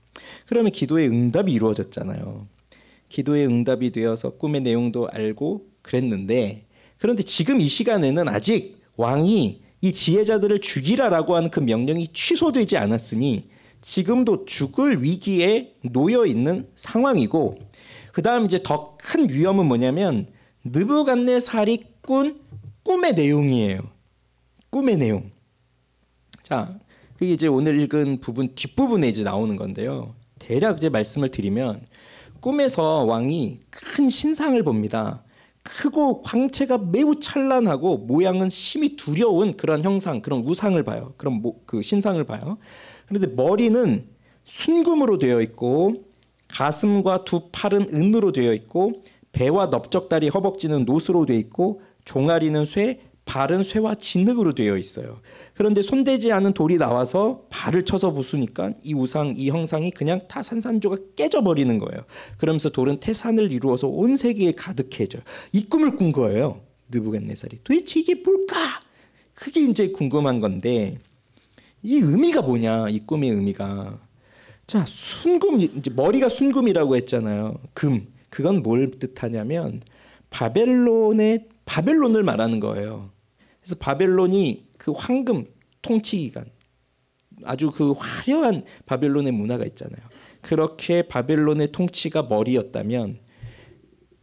그러면 기도의 응답이 이루어졌잖아요. 기도의 응답이 되어서 꿈의 내용도 알고 그랬는데, 그런데 지금 이 시간에는 아직 왕이 이 지혜자들을 죽이라라고 하는 그 명령이 취소되지 않았으니 지금도 죽을 위기에 놓여 있는 상황이고, 그 다음 이제 더 큰 위험은 뭐냐면 느부갓네살이 꾼 꿈의 내용이에요. 꿈의 내용. 자, 그게 이제 오늘 읽은 부분 뒷부분에 이제 나오는 건데요. 대략 이제 말씀을 드리면 꿈에서 왕이 큰 신상을 봅니다. 크고 광채가 매우 찬란하고 모양은 심히 두려운 그런 형상, 그런 우상을 봐요. 그런 그 신상을 봐요. 그런데 머리는 순금으로 되어 있고 가슴과 두 팔은 은으로 되어 있고 배와 넓적다리 허벅지는 노스로 되어 있고 종아리는 쇠, 발은 쇠와 진흙으로 되어 있어요. 그런데 손대지 않은 돌이 나와서 발을 쳐서 부수니까 이 우상, 이 형상이 그냥 다 산산조가 깨져버리는 거예요. 그러면서 돌은 태산을 이루어서 온 세계에 가득해져요. 이 꿈을 꾼 거예요, 느부갓네살이. 도대체 이게 뭘까? 그게 이제 궁금한 건데, 이 의미가 뭐냐, 이 꿈의 의미가. 자, 순금, 이제 머리가 순금이라고 했잖아요. 금. 그건 뭘 뜻하냐면 바벨론을 말하는 거예요. 그래서 바벨론이 그 황금 통치 기간, 아주 그 화려한 바벨론의 문화가 있잖아요. 그렇게 바벨론의 통치가 머리였다면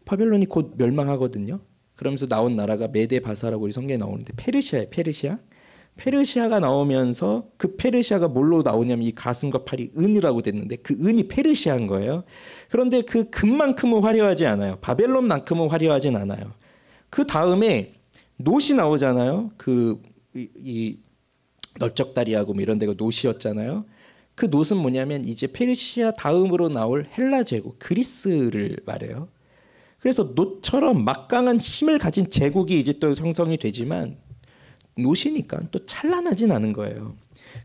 바벨론이 곧 멸망하거든요. 그러면서 나온 나라가 메데 바사라고 우리 성경에 나오는데 페르시아예요. 페르시아가 나오면서 그 페르시아가 뭘로 나오냐면 이 가슴과 팔이 은이라고 됐는데 그 은이 페르시아인 거예요. 그런데 그 금만큼은 화려하지 않아요. 바벨론만큼은 화려하진 않아요. 그 다음에 놋이 나오잖아요. 이 넓적다리하고 뭐 이런 데가 놋이었잖아요. 그 놋은 뭐냐면 이제 페르시아 다음으로 나올 헬라 제국, 그리스를 말해요. 그래서 놋처럼 막강한 힘을 가진 제국이 이제 또 형성이 되지만 놋이니까 또 찬란하진 않은 거예요.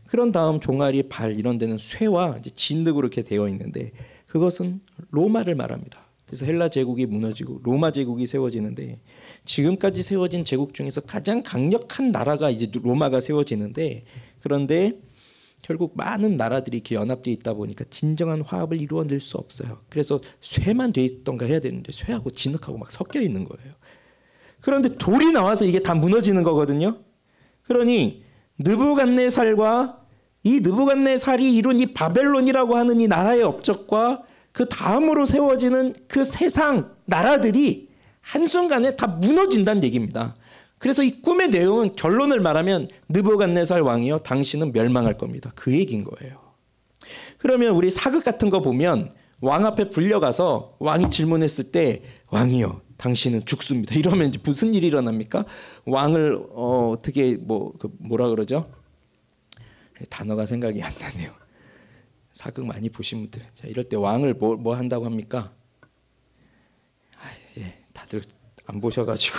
그런 다음 종아리, 발 이런 데는 쇠와 이제 진흙으로 이렇게 되어 있는데 그것은 로마를 말합니다. 그래서 헬라 제국이 무너지고 로마 제국이 세워지는데 지금까지 세워진 제국 중에서 가장 강력한 나라가 이제 로마가 세워지는데, 그런데 결국 많은 나라들이 이렇게 연합되어 있다 보니까 진정한 화합을 이루어낼 수 없어요. 그래서 쇠만 돼 있던가 해야 되는데 쇠하고 진흙하고 막 섞여 있는 거예요. 그런데 돌이 나와서 이게 다 무너지는 거거든요. 그러니 느부갓네살과 이 느부갓네살이 이룬 이 바벨론이라고 하는 이 나라의 업적과 그 다음으로 세워지는 그 세상 나라들이 한순간에 다 무너진다는 얘기입니다. 그래서 이 꿈의 내용은 결론을 말하면 느부갓네살 왕이요, 당신은 멸망할 겁니다. 그 얘기인 거예요. 그러면 우리 사극 같은 거 보면 왕 앞에 불려가서 왕이 질문했을 때 왕이요, 당신은 죽습니다. 이러면 이제 무슨 일이 일어납니까? 왕을 어떻게 뭐라 그러죠? 단어가 생각이 안 나네요. 사극 많이 보신 분들, 자, 이럴 때 왕을 뭐 한다고 합니까? 다들 안 보셔가지고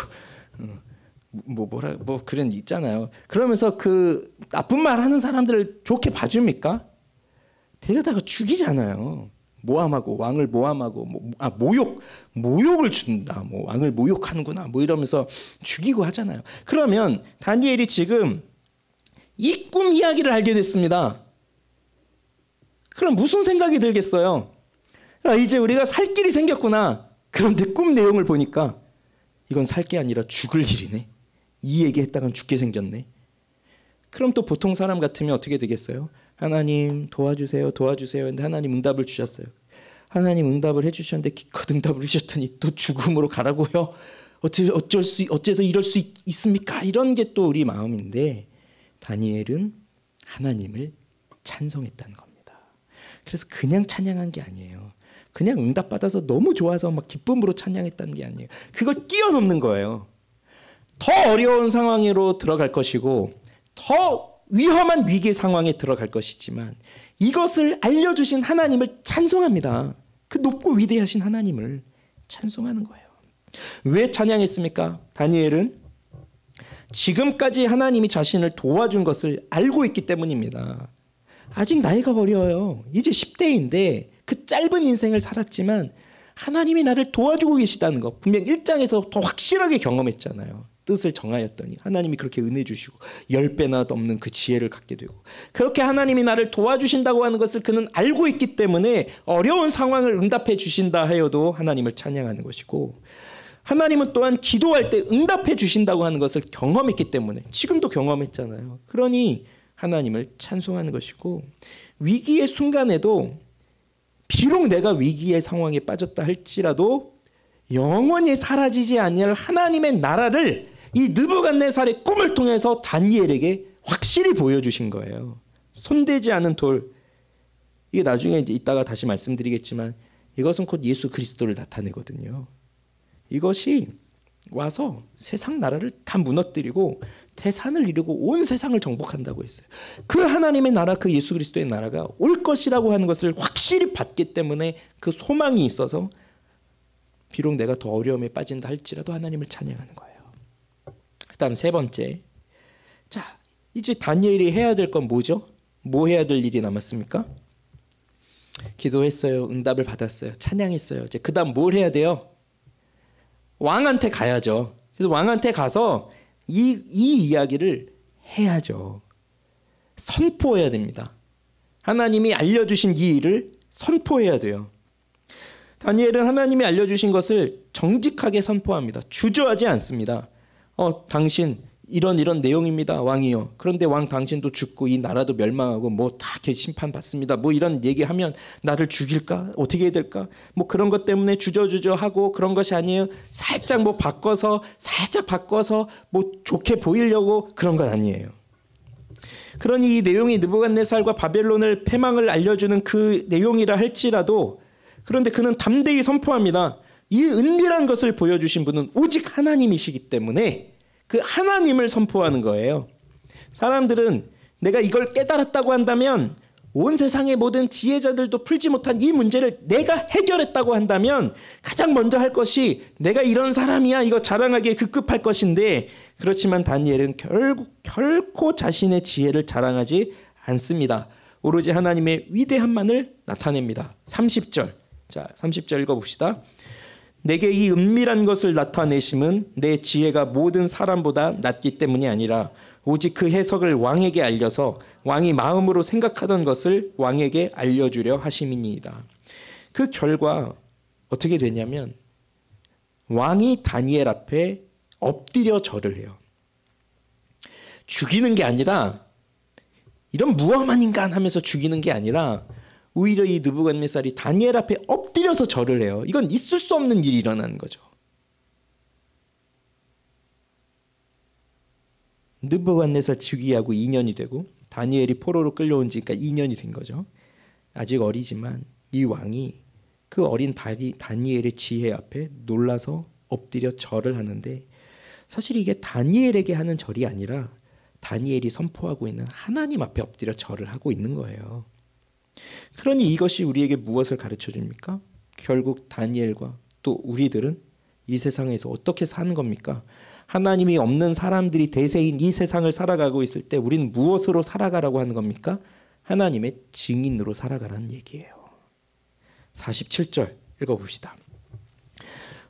그런 있잖아요. 그러면서 그 나쁜 말 하는 사람들을 좋게 봐줍니까? 데려다가 죽이잖아요. 모함하고 왕을 모함하고 모욕을 준다. 뭐 왕을 모욕하는구나. 뭐 이러면서 죽이고 하잖아요. 그러면 다니엘이 지금 이 꿈 이야기를 알게 됐습니다. 그럼 무슨 생각이 들겠어요? 이제 우리가 살 길이 생겼구나. 그런데 꿈 내용을 보니까 이건 살 게 아니라 죽을 일이네. 이 얘기했다간 죽게 생겼네. 그럼 또 보통 사람 같으면 어떻게 되겠어요? 하나님 도와주세요. 근데 하나님 응답을 주셨어요. 하나님 응답을 해주셨는데 기껏 응답을 주셨더니 또 죽음으로 가라고요? 어째서 이럴 수 있습니까? 이런 게 또 우리 마음인데 다니엘은 하나님을 찬송했다는 겁니다. 그래서 그냥 찬양한 게 아니에요. 그냥 응답받아서 너무 좋아서 막 기쁨으로 찬양했다는 게 아니에요. 그걸 뛰어넘는 거예요. 더 어려운 상황으로 들어갈 것이고 더 위험한 위기 상황에 들어갈 것이지만 이것을 알려주신 하나님을 찬송합니다. 그 높고 위대하신 하나님을 찬송하는 거예요. 왜 찬양했습니까? 다니엘은 지금까지 하나님이 자신을 도와준 것을 알고 있기 때문입니다. 아직 나이가 어려요. 이제 10대인데 그 짧은 인생을 살았지만 하나님이 나를 도와주고 계시다는 거 분명 1장에서 더 확실하게 경험했잖아요. 뜻을 정하였더니 하나님이 그렇게 은혜 주시고 10배나 넘는 그 지혜를 갖게 되고, 그렇게 하나님이 나를 도와주신다고 하는 것을 그는 알고 있기 때문에 어려운 상황을 응답해 주신다 하여도 하나님을 찬양하는 것이고, 하나님은 또한 기도할 때 응답해 주신다고 하는 것을 경험했기 때문에, 지금도 경험했잖아요. 그러니 하나님을 찬송하는 것이고, 위기의 순간에도 비록 내가 위기의 상황에 빠졌다 할지라도 영원히 사라지지 아니할 하나님의 나라를 이 느부갓네살의 꿈을 통해서 다니엘에게 확실히 보여주신 거예요. 손대지 않은 돌, 이게 나중에 이제 이따가 다시 말씀드리겠지만 이것은 곧 예수 그리스도를 나타내거든요. 이것이 와서 세상 나라를 다 무너뜨리고 태산을 이루고 온 세상을 정복한다고 했어요. 그 하나님의 나라, 그 예수 그리스도의 나라가 올 것이라고 하는 것을 확실히 봤기 때문에 그 소망이 있어서 비록 내가 더 어려움에 빠진다 할지라도 하나님을 찬양하는 거예요. 그다음 세 번째, 자 이제 다니엘이 해야 될 건 뭐죠? 뭐 해야 될 일이 남았습니까? 기도했어요. 응답을 받았어요. 찬양했어요. 이제 그다음 뭘 해야 돼요? 왕한테 가야죠. 그래서 왕한테 가서 이 이야기를 해야죠. 선포해야 됩니다. 하나님이 알려주신 이 일을 선포해야 돼요. 다니엘은 하나님이 알려주신 것을 정직하게 선포합니다. 주저하지 않습니다. 당신 이런 내용입니다, 왕이요. 그런데 왕 당신도 죽고 이 나라도 멸망하고 뭐 다 심판받습니다. 뭐 이런 얘기하면 나를 죽일까? 어떻게 해야 될까? 뭐 그런 것 때문에 주저하고 그런 것이 아니에요. 살짝 바꿔서 뭐 좋게 보이려고 그런 건 아니에요. 그러니 이 내용이 느부갓네살과 바벨론을 패망을 알려주는 그 내용이라 할지라도, 그런데 그는 담대히 선포합니다. 이 은밀한 것을 보여주신 분은 오직 하나님이시기 때문에 그 하나님을 선포하는 거예요. 사람들은 내가 이걸 깨달았다고 한다면, 온 세상의 모든 지혜자들도 풀지 못한 이 문제를 내가 해결했다고 한다면 가장 먼저 할 것이 내가 이런 사람이야 이거 자랑하기에 급급할 것인데, 그렇지만 다니엘은 결코 자신의 지혜를 자랑하지 않습니다. 오로지 하나님의 위대함만을 나타냅니다. 30절. 자, 30절 읽어봅시다. 내게 이 은밀한 것을 나타내심은 내 지혜가 모든 사람보다 낫기 때문이 아니라 오직 그 해석을 왕에게 알려서 왕이 마음으로 생각하던 것을 왕에게 알려주려 하심이니이다. 그 결과 어떻게 되냐면 왕이 다니엘 앞에 엎드려 절을 해요. 죽이는 게 아니라, 이런 무엄한 인간 하면서 죽이는 게 아니라 오히려 이 느부갓네살이 다니엘 앞에 엎드려서 절을 해요. 이건 있을 수 없는 일이 일어나는 거죠. 느부갓네살 즉위하고 2년이 되고 다니엘이 포로로 끌려온 지가 2년이 된 거죠. 아직 어리지만 이 왕이 그 어린 다니엘의 지혜 앞에 놀라서 엎드려 절을 하는데, 사실 이게 다니엘에게 하는 절이 아니라 다니엘이 선포하고 있는 하나님 앞에 엎드려 절을 하고 있는 거예요. 그러니 이것이 우리에게 무엇을 가르쳐 줍니까? 결국 다니엘과 또 우리들은 이 세상에서 어떻게 사는 겁니까? 하나님이 없는 사람들이 대세인 이 세상을 살아가고 있을 때 우리는 무엇으로 살아가라고 하는 겁니까? 하나님의 증인으로 살아가라는 얘기예요. 47절 읽어봅시다.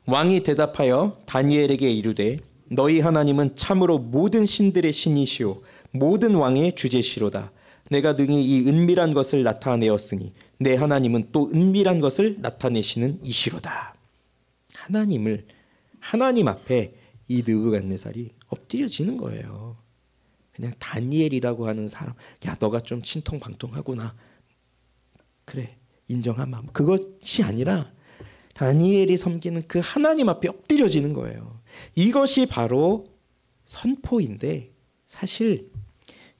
왕이 대답하여 다니엘에게 이르되 너희 하나님은 참으로 모든 신들의 신이시오 모든 왕의 주제시로다. 내가 능히 이 은밀한 것을 나타내었으니 내 하나님은 또 은밀한 것을 나타내시는 이시로다. 하나님 앞에 이 느부갓네살이 엎드려지는 거예요. 그냥 다니엘이라고 하는 사람, 야 너가 좀 신통방통하구나, 그래 인정하마, 그것이 아니라 다니엘이 섬기는 그 하나님 앞에 엎드려지는 거예요. 이것이 바로 선포인데, 사실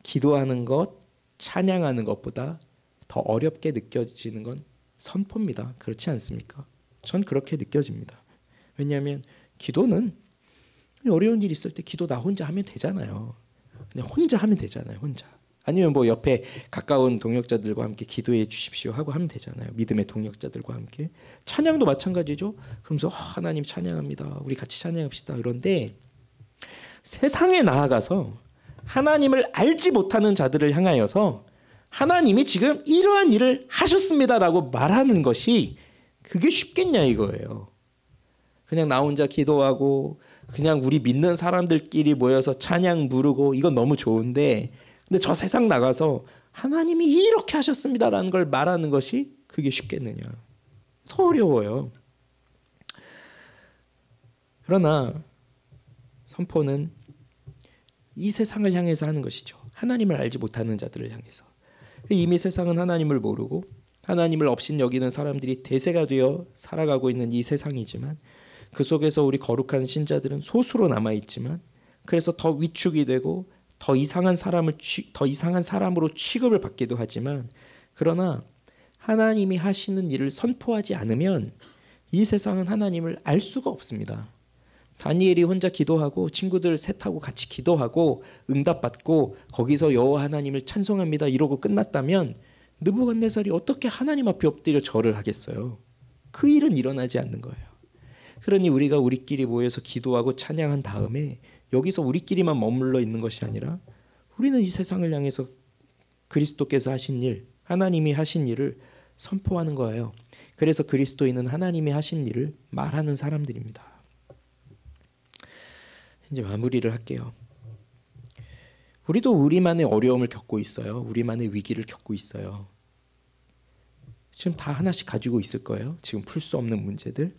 기도하는 것, 찬양하는 것보다 더 어렵게 느껴지는 건 선포입니다. 그렇지 않습니까? 전 그렇게 느껴집니다. 왜냐하면 기도는 어려운 일 있을 때 기도 나 혼자 하면 되잖아요. 그냥 혼자 하면 되잖아요. 혼자. 아니면 뭐 옆에 가까운 동역자들과 함께 기도해 주십시오 하고 하면 되잖아요. 믿음의 동역자들과 함께. 찬양도 마찬가지죠. 그러면서 하나님 찬양합니다. 우리 같이 찬양합시다. 그런데 세상에 나아가서 하나님을 알지 못하는 자들을 향하여서 하나님이 지금 이러한 일을 하셨습니다라고 말하는 것이 그게 쉽겠냐 이거예요. 그냥 나 혼자 기도하고 그냥 우리 믿는 사람들끼리 모여서 찬양 부르고 이건 너무 좋은데, 근데 저 세상 나가서 하나님이 이렇게 하셨습니다라는 걸 말하는 것이 그게 쉽겠느냐. 더 어려워요. 그러나 선포는 이 세상을 향해서 하는 것이죠. 하나님을 알지 못하는 자들을 향해서. 이미 세상은 하나님을 모르고 하나님을 업신여기는 사람들이 대세가 되어 살아가고 있는 이 세상이지만, 그 속에서 우리 거룩한 신자들은 소수로 남아있지만, 그래서 더 위축이 되고 더 이상한 사람으로 취급을 받기도 하지만, 그러나 하나님이 하시는 일을 선포하지 않으면 이 세상은 하나님을 알 수가 없습니다. 다니엘이 혼자 기도하고 친구들 셋하고 같이 기도하고 응답받고 거기서 여호와 하나님을 찬송합니다 이러고 끝났다면, 느부갓네살이 어떻게 하나님 앞에 엎드려 절을 하겠어요? 그 일은 일어나지 않는 거예요. 그러니 우리가 우리끼리 모여서 기도하고 찬양한 다음에 여기서 우리끼리만 머물러 있는 것이 아니라, 우리는 이 세상을 향해서 그리스도께서 하신 일, 하나님이 하신 일을 선포하는 거예요. 그래서 그리스도인은 하나님이 하신 일을 말하는 사람들입니다. 이제 마무리를 할게요. 우리도 우리만의 어려움을 겪고 있어요. 우리만의 위기를 겪고 있어요. 지금 다 하나씩 가지고 있을 거예요. 지금 풀 수 없는 문제들.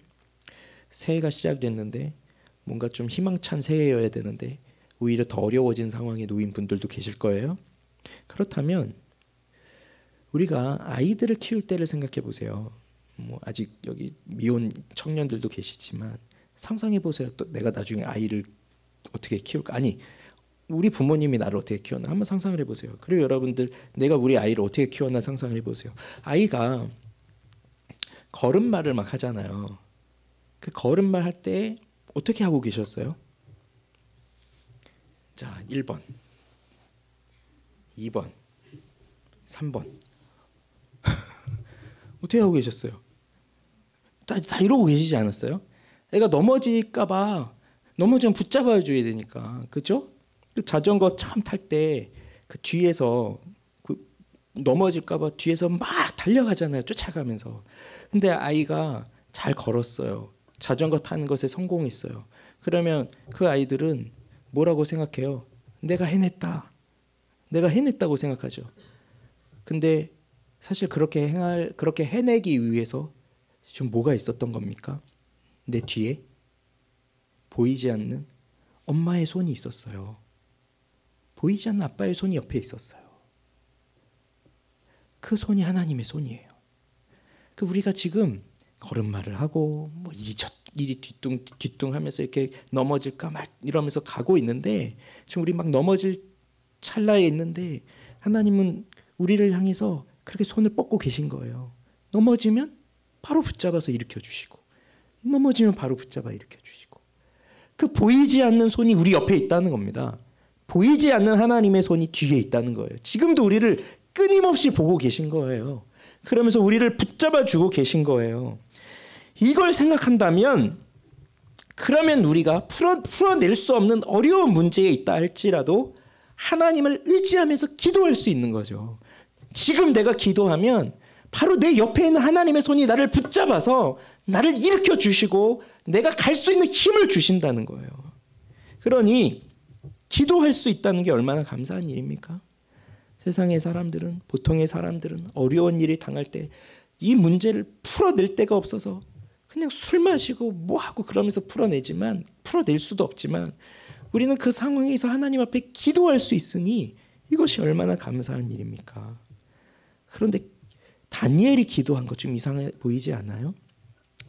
새해가 시작됐는데 뭔가 좀 희망찬 새해여야 되는데 오히려 더 어려워진 상황에 놓인 분들도 계실 거예요. 그렇다면 우리가 아이들을 키울 때를 생각해 보세요. 아직 여기 미혼 청년들도 계시지만 상상해 보세요. 또 내가 나중에 아이를 어떻게 키울까? 아니, 우리 부모님이 나를 어떻게 키웠나 한번 상상을 해보세요. 그리고 여러분들, 내가 우리 아이를 어떻게 키웠나 상상을 해보세요. 아이가 걸음마를 막 하잖아요. 그 걸음마 할 때 어떻게 하고 계셨어요? 자, 1번, 2번, 3번 어떻게 하고 계셨어요? 다 이러고 계시지 않았어요? 애가 넘어질까봐, 넘어지면 붙잡아 줘야 되니까, 그죠? 자전거 처음 탈 때 그 뒤에서 넘어질까봐 뒤에서 막 달려가잖아요. 쫓아가면서. 근데 아이가 잘 걸었어요. 자전거 타는 것에 성공했어요. 그러면 그 아이들은 뭐라고 생각해요? 내가 해냈다. 내가 해냈다고 생각하죠. 근데 사실 그렇게 해내기 위해서 지금 뭐가 있었던 겁니까? 내 뒤에 보이지 않는 엄마의 손이 있었어요. 보이지 않는 아빠의 손이 옆에 있었어요. 그 손이 하나님의 손이에요. 그 우리가 지금 걸음마를 하고 뭐 이리 뒤뚱 하면서 이렇게 넘어질까 말 이러면서 가고 있는데, 지금 우리 막 넘어질 찰나에 있는데 하나님은 우리를 향해서 그렇게 손을 뻗고 계신 거예요. 넘어지면 바로 붙잡아서 일으켜 주시고, 넘어지면 바로 붙잡아 일으켜 주시고, 그 보이지 않는 손이 우리 옆에 있다는 겁니다. 보이지 않는 하나님의 손이 뒤에 있다는 거예요. 지금도 우리를 끊임없이 보고 계신 거예요. 그러면서 우리를 붙잡아 주고 계신 거예요. 이걸 생각한다면, 그러면 우리가 풀어낼 수 없는 어려운 문제에 있다 할지라도 하나님을 의지하면서 기도할 수 있는 거죠. 지금 내가 기도하면 바로 내 옆에 있는 하나님의 손이 나를 붙잡아서 나를 일으켜 주시고 내가 갈 수 있는 힘을 주신다는 거예요. 그러니 기도할 수 있다는 게 얼마나 감사한 일입니까? 세상의 사람들은, 보통의 사람들은 어려운 일이 당할 때 이 문제를 풀어낼 데가 없어서 그냥 술 마시고 뭐하고 그러면서 풀어낼 수도 없지만, 우리는 그 상황에서 하나님 앞에 기도할 수 있으니 이것이 얼마나 감사한 일입니까? 그런데 다니엘이 기도한 것 좀 이상해 보이지 않아요?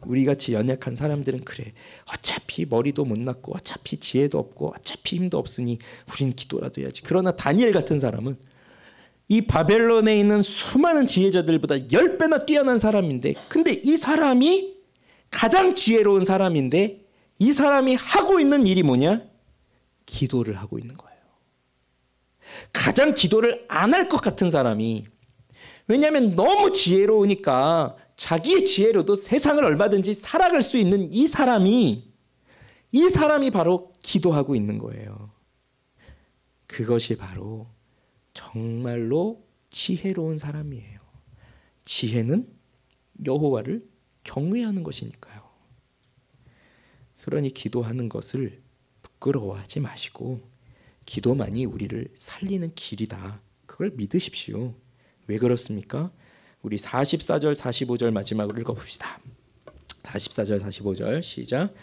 우리같이 연약한 사람들은 그래, 어차피 머리도 못 났고 어차피 지혜도 없고 어차피 힘도 없으니 우린 기도라도 해야지. 그러나 다니엘 같은 사람은 이 바벨론에 있는 수많은 지혜자들보다 10배나 뛰어난 사람인데, 근데 이 사람이 가장 지혜로운 사람인데 이 사람이 하고 있는 일이 뭐냐? 기도를 하고 있는 거예요. 가장 기도를 안 할 것 같은 사람이, 왜냐하면 너무 지혜로우니까 자기의 지혜로도 세상을 얼마든지 살아갈 수 있는 이 사람이 바로 기도하고 있는 거예요. 그것이 바로 정말로 지혜로운 사람이에요. 지혜는 여호와를 경외하는 것이니까요. 그러니 기도하는 것을 부끄러워하지 마시고 기도만이 우리를 살리는 길이다. 그걸 믿으십시오. 왜 그렇습니까? 우리 44절 45절 마지막으로 읽어봅시다. 44절 45절 시작.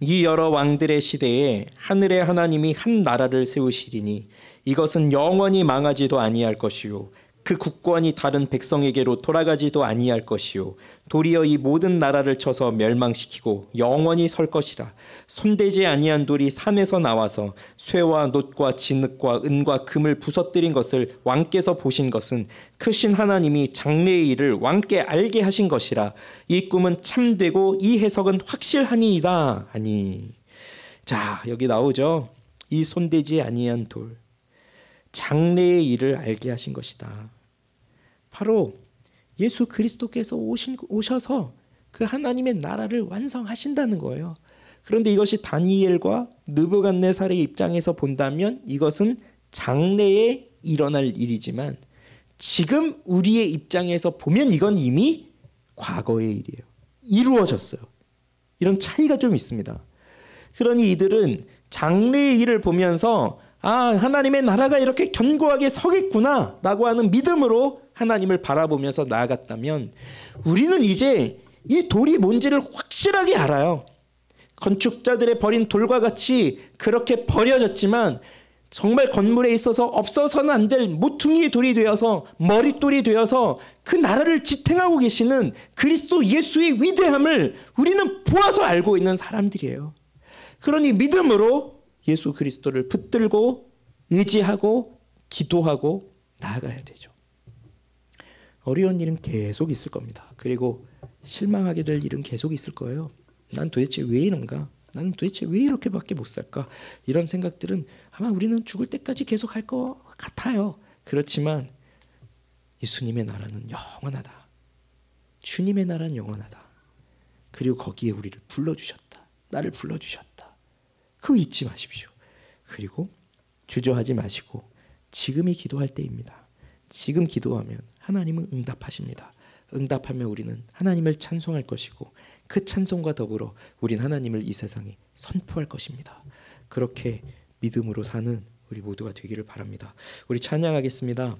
이 여러 왕들의 시대에 하늘의 하나님이 한 나라를 세우시리니 이것은 영원히 망하지도 아니할 것이요 그 국권이 다른 백성에게로 돌아가지도 아니할 것이요 도리어 이 모든 나라를 쳐서 멸망시키고 영원히 설 것이라. 손대지 아니한 돌이 산에서 나와서 쇠와 놋과 진흙과 은과 금을 부서뜨린 것을 왕께서 보신 것은 크신 하나님이 장래의 일을 왕께 알게 하신 것이라. 이 꿈은 참되고 이 해석은 확실하니이다 하니. 자, 여기 나오죠. 이 손대지 아니한 돌, 장래의 일을 알게 하신 것이다. 바로 예수 그리스도께서 오셔서 그 하나님의 나라를 완성하신다는 거예요. 그런데 이것이 다니엘과 느부갓네살의 입장에서 본다면 이것은 장래에 일어날 일이지만 지금 우리의 입장에서 보면 이건 이미 과거의 일이에요. 이루어졌어요. 이런 차이가 좀 있습니다. 그러니 이들은 장래의 일을 보면서 하나님의 나라가 이렇게 견고하게 서겠구나 라고 하는 믿음으로 하나님을 바라보면서 나아갔다면 우리는 이제 이 돌이 뭔지를 확실하게 알아요. 건축자들의 버린 돌과 같이 그렇게 버려졌지만 정말 건물에 있어서 없어서는 안 될 모퉁이의 돌이 되어서 머릿돌이 되어서 그 나라를 지탱하고 계시는 그리스도 예수의 위대함을 우리는 보아서 알고 있는 사람들이에요. 그러니 믿음으로 예수 그리스도를 붙들고 의지하고 기도하고 나아가야 되죠. 어려운 일은 계속 있을 겁니다. 그리고 실망하게 될 일은 계속 있을 거예요. 난 도대체 왜 이런가? 나는 도대체 왜 이렇게밖에 못 살까? 이런 생각들은 아마 우리는 죽을 때까지 계속 할 것 같아요. 그렇지만 예수님의 나라는 영원하다. 주님의 나라는 영원하다. 그리고 거기에 우리를 불러주셨다. 나를 불러주셨다. 그거 잊지 마십시오. 그리고 주저하지 마시고 지금이 기도할 때입니다. 지금 기도하면 하나님은 응답하십니다. 응답하면 우리는 하나님을 찬송할 것이고 그 찬송과 더불어 우린 하나님을 이 세상에 선포할 것입니다. 그렇게 믿음으로 사는 우리 모두가 되기를 바랍니다. 우리 찬양하겠습니다.